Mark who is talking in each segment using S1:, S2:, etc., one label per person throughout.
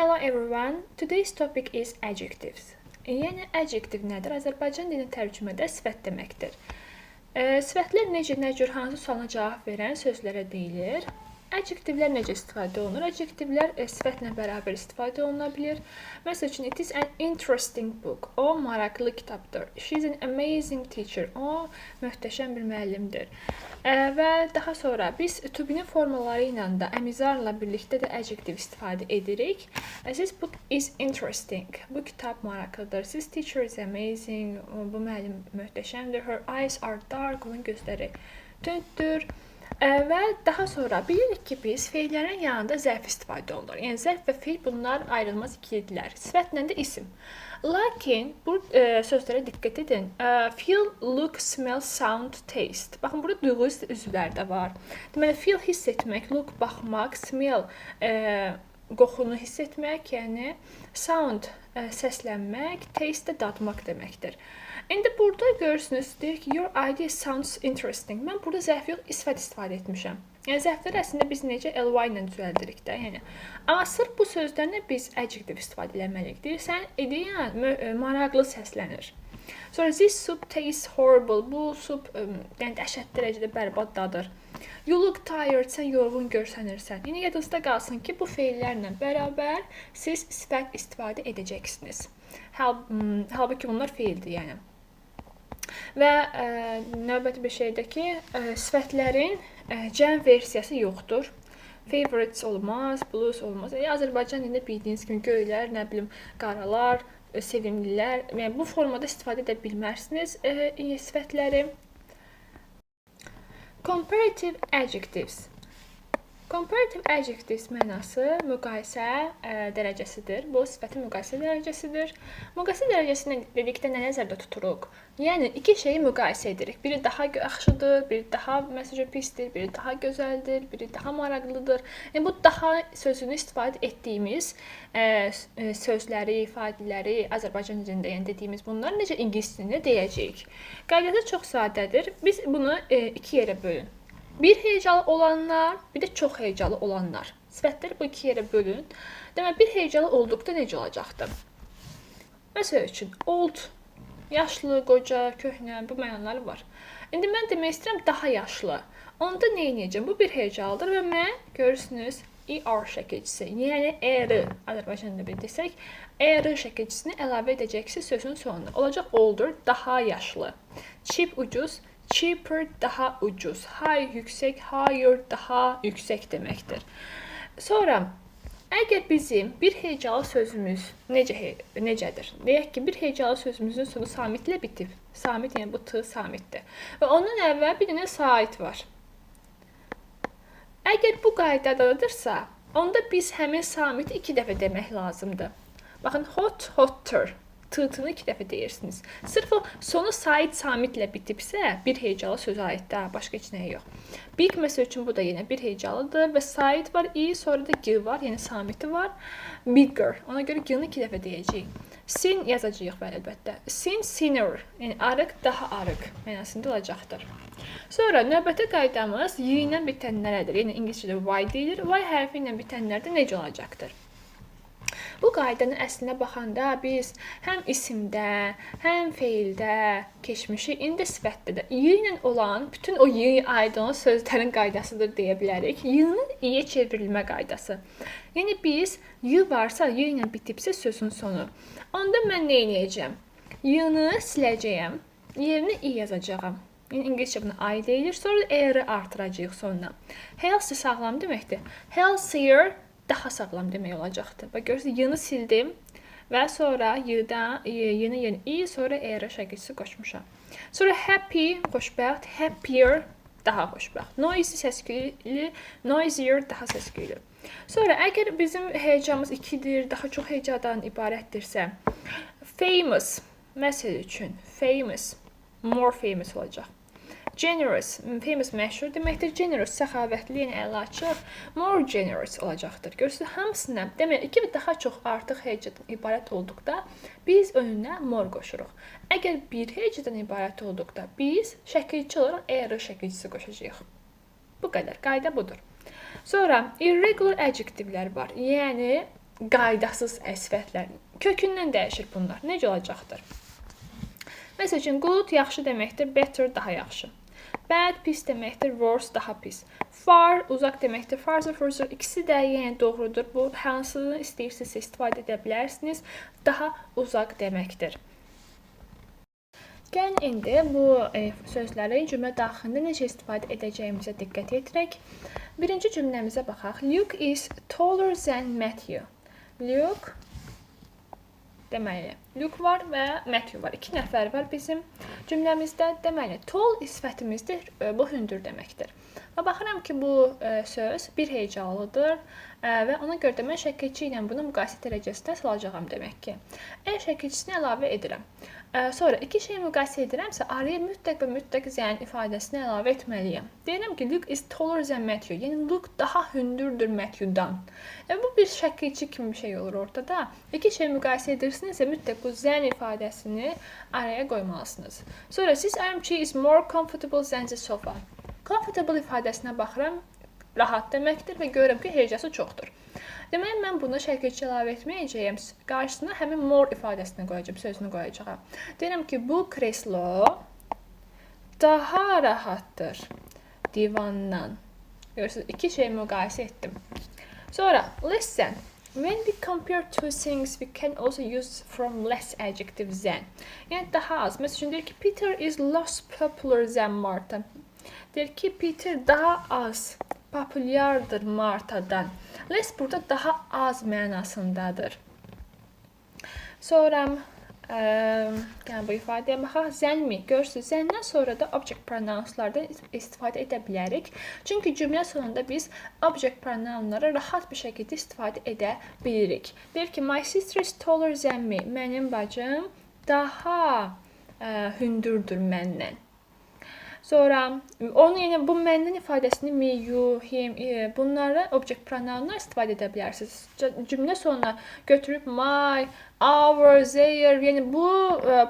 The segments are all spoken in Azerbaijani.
S1: Hello everyone. Today's topic is adjectives. Yəni adjective nədir? Azərbaycan dilində tərcümədə sifət deməkdir. Sifətlər necə, nə cür, hansı sualına cavab verən sözlərə deyilir. Adjectivlər necə istifadə olunur? Adjectivlər sifətlə bərabər istifadə oluna bilir. Məsəl üçün, it is an interesting book. O, maraqlı kitabdır. She is an amazing teacher. O, möhtəşəm bir müəllimdir. Və daha sonra biz to be-nin formaları ilə də əmizarla birlikdə də adjective istifadə edirik. This book is interesting. Bu kitab maraqlıdır. This teacher is amazing. Bu müəllim möhtəşəmdir. Her eyes are dark. Onun gözləri tündür. Və daha sonra bilirik ki, biz feillərin yanında zərf istifadə olunur. Yəni, zərf və feil bunlar ayrılmaz ikilidirlər. Sifətlə də isim. Lakin bu sözlərə diqqət edin. Feel, look, smell, sound, taste. Baxın, burada duyğu üzvləri də var. Deməli, feel hiss etmək, look baxmaq, smell qoxunu hiss etmək, yəni sound səslənmək, taste də dadmaq deməkdir. İndi burada görürsünüz, deyir ki, your idea sounds interesting. Mən burada zərf yox, sifət istifadə etmişəm. Yəni, zərfləri əslində biz necə ly ilə düzəldirik də. Yəni. Amma sırf bu sözlərlə biz adjective istifadə eləməliyik. Deyir, sən ideyan maraqlı səslənir. Sonra, this soup tastes horrible. Bu soup yəni, dəhşət dərəcədə bərbad dadır. You look tired. Sən yorğun görsənirsən. Yəni, yadınızda qalsın ki, bu feillərlə bərabər siz sifət istifadə edəcəksiniz. Halbuki bunlar feildir, yəni. Və növbəti bir şeydə ki, sifətlərin cəm versiyası yoxdur. Favorites olmaz, blues olmaz. Azərbaycan dilində bildiyiniz kimi göylər, nə bilim, qaralar, sevimlilər. Yəni, bu formada istifadə edə bilmərsiniz sifətləri. Comparative adjectives. Comparative adjectives mənası müqayisə dərəcəsidir. Bu, sifətin müqayisə dərəcəsidir. Müqayisə dərəcəsində dedikdə nə nəzərdə tuturuq? Yəni, iki şeyi müqayisə edirik. Biri daha yaxşıdır, biri daha pisdir, biri daha gözəldir, biri daha maraqlıdır. Yəni, bu daha sözünü istifadə etdiyimiz sözləri, ifadələri Azərbaycan dilində yəni dediyimiz bunlar necə ingilis dilində deyəcəyik. Qaydası çox sadədir. Biz bunu iki yerə bölün. Bir heyecalı olanlar, bir də çox heyecalı olanlar. Sifətləri bu iki yerə bölün. Demək, bir heyecalı olduqda necə olacaqdır? Məsəl üçün, old, yaşlı, qoca, köhnə, bu mənaları var. İndi mən demək istəyirəm daha yaşlı. Onda nə edəcəm? Bu bir heyecalıdır və mən, görürsünüz, ER şəkilcisi, yəni ER, Azərbaycanda bir desək, ER şəkilcisini əlavə edəcəksiniz sözün sonunda. Olacaq older, daha yaşlı. Cheap, ucuz. Cheaper, daha ucuz. High, yüksək. Higher, daha yüksək deməkdir. Sonra, əgər bizim bir heyecalı sözümüz necədir? Deyək ki, bir heyecalı sözümüzün sonu samitlə bitib. Samit, yəni bu t samitdir. Və ondan əvvəl bir dənə sait var. Əgər bu qaydadadırsa, onda biz həmin samiti iki dəfə demək lazımdır. Baxın, hot, hotter. T-tını iki dəfə deyirsiniz. Sırf o sonu sait samitlə bitibsə, bir heyecalı sözə aiddir, başqa heç nəyə yox. Big məsəl üçün bu da yenə bir heyecalıdır və sait var, sonra da g var, yəni samiti var. Bigger, ona görə g-ni iki dəfə deyəcəyik. Sin yazacağıq və əlbəttə. Sin, sinner, yəni arıq, daha arıq mənasında olacaqdır. Sonra növbəti qaydamız y ilə bitənlərədir. Yəni ingiliscədə y deyilir. Y hərfi ilə bitənlərdə necə olacaqdır? Bu qaydanın əslinə baxanda biz həm isimdə, həm feildə, keçmişi, indi sifətdə də y ilə olan bütün o y aid olan sözlərin qaydasıdır deyə bilərik. Y-nin i-yə çevrilmə qaydası. Yəni biz y varsa, y ilə bitibsə sözün sonu. Onda mən nə edəcəm? Y-ni siləcəyəm, yerinə i yazacağam. Yəni ingiliscə buna I deyilir, sonra r-i artıracağıq sonuna. Healthy sağlam deməkdir. Healthier daha sağlam demək olacaqdır. Bax, görürsünüz, y-ni sildim və sonra y-ni i, sonra r şəkilçisi qoşmuşam. Sonra happy, xoşbəxt, happier, daha xoşbəxt. Noisy, səsküylü, noisier, daha səsküylü. Sonra, əgər bizim heyecanımız ikidir, daha çox heyecandan ibarətdirsə, famous, məsəl üçün, famous, more famous olacaq. Generous, famous məşhur deməkdir. Generous, səxavətli, yəni əli açıq. More generous olacaqdır. Görürsünüz, hamısına, demək, iki və daha çox artıq heyecandan ibarət olduqda biz önünə more qoşuruq. Əgər bir heyecandan ibarət olduqda biz şəkilçi olaraq r şəkilçisi qoşacağıq. Bu qədər, qayda budur. Sonra irregular adjectivlər var. Yəni qaydasız sifətlər. Kökündən dəyişir bunlar. Necə olacaqdır? Məsəl üçün, good yaxşı deməkdir, better daha yaxşı. Bad pis deməkdir, worse daha pis. Far uzaq deməkdir, farther further. İkisi də yəni doğrudur. Bu hansını istəyirsinizsə istifadə edə bilərsiniz. Daha uzaq deməkdir. Gəlin indi bu sözləri cümlə daxilində necə istifadə edəcəyimizə diqqət yetirək. Birinci cümləmizə baxaq. Luke is taller than Matthew. Luke deməli, Luke var və Matthew var. 2 nəfər var bizim cümləmizdə. Deməli, tall sifətimizdir, bu hündür deməkdir. Və baxıram ki, bu söz bir hecalıdır və ona görə də mən şəkilçi ilə bunu müqayisə dərəcəsində salacağam demək ki. Şəkilçisini əlavə edirəm. Sonra iki şeyi müqayisə edirəmsə, araya mütləq və mütləq zən ifadəsini əlavə etməliyəm. Deyirəm ki, Luke is taller than Matthew. Yəni, Luke daha hündürdür Matthew'dan. Bu bir şəkilçi kimi bir şey olur ortada. İki şeyi müqayisə edirsinizsə, mütləq bu zən ifadəsini araya qoymalısınız. Sonra, this armchair is more comfortable than the sofa. Comfortable ifadəsinə baxıram, rahat deməkdir və görürəm ki, hecası çoxdur. Deməli, mən buna şəkilçi əlavə etməyəcəyəm. Qarşısına həmin more ifadəsini qoyacağım, sözünü qoyacağım. Deyirəm ki, bu kreslo daha rahatdır divandan. Görürsünüz, iki şeyi müqayisə etdim. Sonra, listen. When we compare two things, we can also use from less adjective than. Yəni, daha az. Məsələn, deyir ki, Peter is less popular than Martha. Deyir ki, Peter daha az populyardır Marta'dan. Less burada daha az mənasındadır. Sonra yəni bu ifadəyə baxaq. Zənmi. Görürsünüz, zəndən sonra da object pronounlardan istifadə edə bilərik. Çünki cümlə sonunda biz object pronounları rahat bir şəkildə istifadə edə bilirik. Deyir ki, my sister is taller than me. Mənim bacım daha hündürdür məndən. Sonra onu yəni bu məndən ifadəsini me, you, him, bunları object pronounlar istifadə edə bilərsiniz. Cümlə sonuna götürüb my, our, their, yəni bu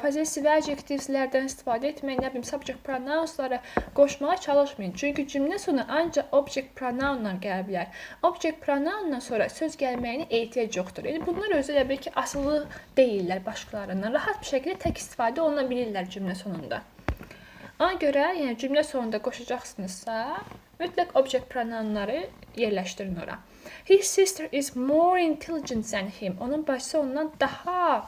S1: possessive adjectiveslərdən istifadə etmək, nə bilim subject pronounslara qoşmağa çalışmayın. Çünki cümlə sonu ancaq object pronounla gələ bilər. Object pronoundan sonra söz gəlməyinə ehtiyac yoxdur. Yəni bunlar özü elə bil ki, asılı deyillər başqalarından. Rahat bir şəkildə tək istifadə oluna bilirlər cümlə sonunda. Ona görə, yəni cümlə sonunda qoşacaqsınızsa, mütləq object pronounları yerləşdirin ora. His sister is more intelligent than him. Onun bacısı ondan daha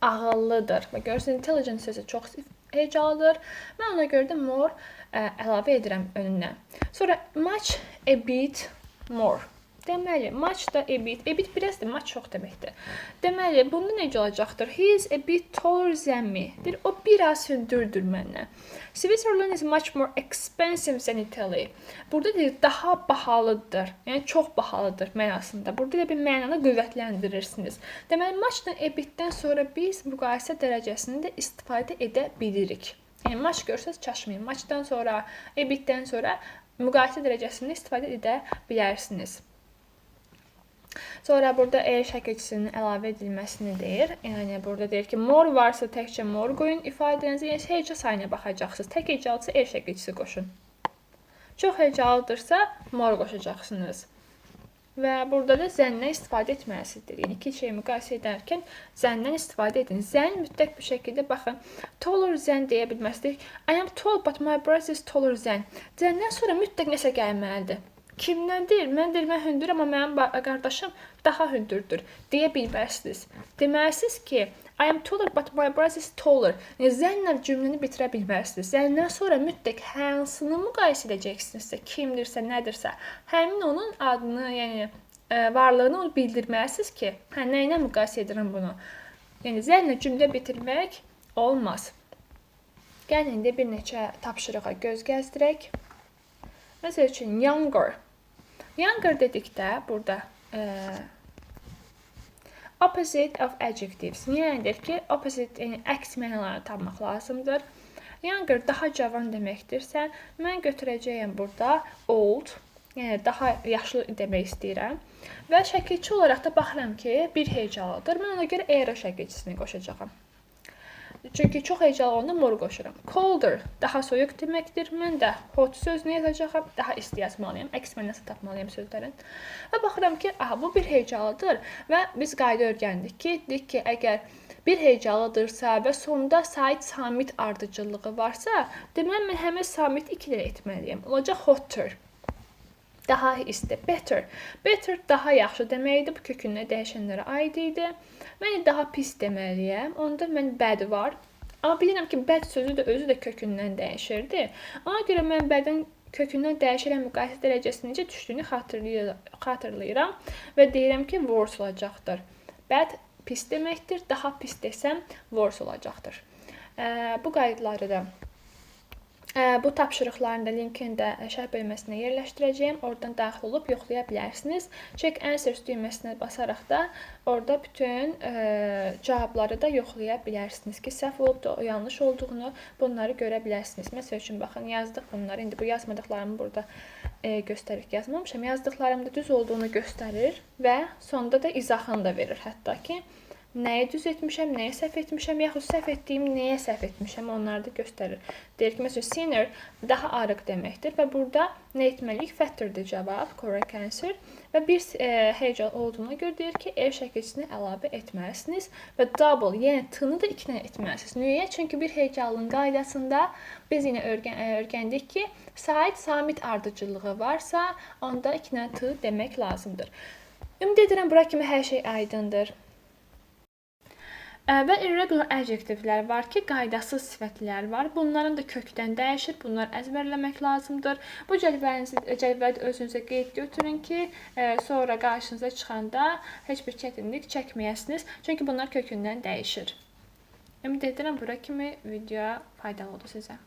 S1: ağıllıdır. Və görürsünüz, intelligent sözü çox hecalıdır. Mən ona görə də more əlavə edirəm önünə. Sonra, much, a bit, more. Deməli, much da a bit birazdır, much çox deməkdir. Deməli, bunda necə olacaqdır? He is a bit taller than me. Deyir, o biraz hündürdür məndən. Switzerland is much more expensive than Italy. Burada deyir, daha bahalıdır. Yəni, çox bahalıdır mənasında. Burada da bir mənanı qüvvətlendirirsiniz. Deməli, muchdan a bitdən sonra biz müqayisə dərəcəsində istifadə edə bilirik. Yəni, much görsəz çaşmayın. Muchdan sonra, a bitdən sonra müqayisə dərəcəsində istifadə edə bilərsiniz. Sonra burada şəkilçisinin əlavə edilməsini deyir. Yəni burada deyir ki, more varsa təkcə more qoyun ifadənizə, yəni heca sayına baxacaqsınız. Tək hecalıdırsa şəkilçisi qoşun. Çox hecalıdırsa more qoşacaqsınız. Və burada da zəndən istifadə etməlisiniz. Yəni iki şeyi müqayisə edərkən zəndən istifadə edin. Zən mütləq bir şəkildə baxın. Taller than deyə bilməsidir. I am tall but my brother is taller than. Zəndən sonra mütləq nəsə gəlməlidir. Kimdəndir? Mən hündür, amma mənim qardaşım daha hündürdür deyə bilməlisiniz. Deməlisiniz ki, I am taller but my brother is taller. Yəni, zənlə cümləni bitirə bilməlisiniz. Zəndən sonra mütləq hansını müqayisə edəcəksinizsə, kimdirsə, nədirsə, həmin onun adını, yəni varlığını bildirməlisiniz ki, nə ilə müqayisə edirəm bunu. Yəni, zənlə cümlə bitirmək olmaz. Gəlin, indi bir neçə tapşırığa göz gəzdirək. Məsəl üçün, younger. Younger dedikdə burada opposite of adjectives. Yəni ki, opposite, yəni əks mənalarını tapmaq lazımdır. Younger daha cavan deməkdirsə, mən götürəcəyəm burada old, yəni daha yaşlı demək istəyirəm. Və şəkilçi olaraq da baxıram ki, bir hecalıdır. Mən ona görə era şəkilçisini qoşacağam. Çünki çox heyecanlı olanda mor qoşuram. Colder daha soyuq deməkdir. Mən də hot sözünü yazacağam, daha isti yazmalıyam. Əks mənası tapmalıyam sözlərin. Və baxıram ki, aha bu bir heyecalıdır və biz qayda öyrəndik ki, dedik ki, əgər bir heyecalıdırsa və sonda sait samit ardıcıllığı varsa, deməli mən həmin samiti 2 ilə etməliyəm. Olacaq hotter. Daha isti. Better. Better daha yaxşı deməkdir. Bu kökündən dəyişənlərə aid idi. Mən daha pis deməliyəm. Onda mən bad var. Amma bilirəm ki, bad sözü də özü də kökündən dəyişirdi. Ona görə mən badın kökündən dəyişilən müqayisə dərəcəsinin necə düşdüyünü xatırlayıram və deyirəm ki, worse olacaqdır. Bad pis deməkdir. Daha pis desəm worse olacaqdır. Bu qaydaları da bu tapşırıqların da linkini də şərh bölməsinə yerləşdirəcəyəm. Oradan daxil olub yoxlaya bilərsiniz. Check answers düyməsinə basaraq da orada bütün cavabları da yoxlaya bilərsiniz ki, səhv olub da yanlış olduğunu bunları görə bilərsiniz. Məsəl üçün baxın, yazdıq bunları. İndi bu yazmadıqlarımı burada göstərib yazmamışam. Yazdıqlarım da düz olduğunu göstərir və sonda da izahını da verir. Hətta ki, nəyə düz etmişəm, nəyə səhv etmişəm, yaxud səhv etdiyim nəyə səhv etmişəm, onları da göstərir. Deyir ki, məsələn, sinner daha arıq deməkdir və burada nə etməliyik? Fatterdir cavab, correct answer. Və bir heyecan olduğuna görə deyir ki, ev şəkilçisini əlavə etməlisiniz və double, yəni t-nı da 2 ilə etməlisiniz. Niyə? Çünki bir heyecanın qaydasında biz yenə öyrəndik ki, sait samit ardıcıllığı varsa, onda 2 ilə t demək lazımdır. Ümid edirəm, bura kimi hər şey aydındır. Və irregular adjektivlər var ki, qaydasız sifətlər var. Bunların da kökdən dəyişir. Bunları əzbərləmək lazımdır. Bu cədvəli özünüzə qeyd götürün ki, sonra qarşınıza çıxanda heç bir çətinlik çəkməyəsiniz. Çünki bunlar kökündən dəyişir. Ümid edirəm, bura kimi video faydalı oldu sizə.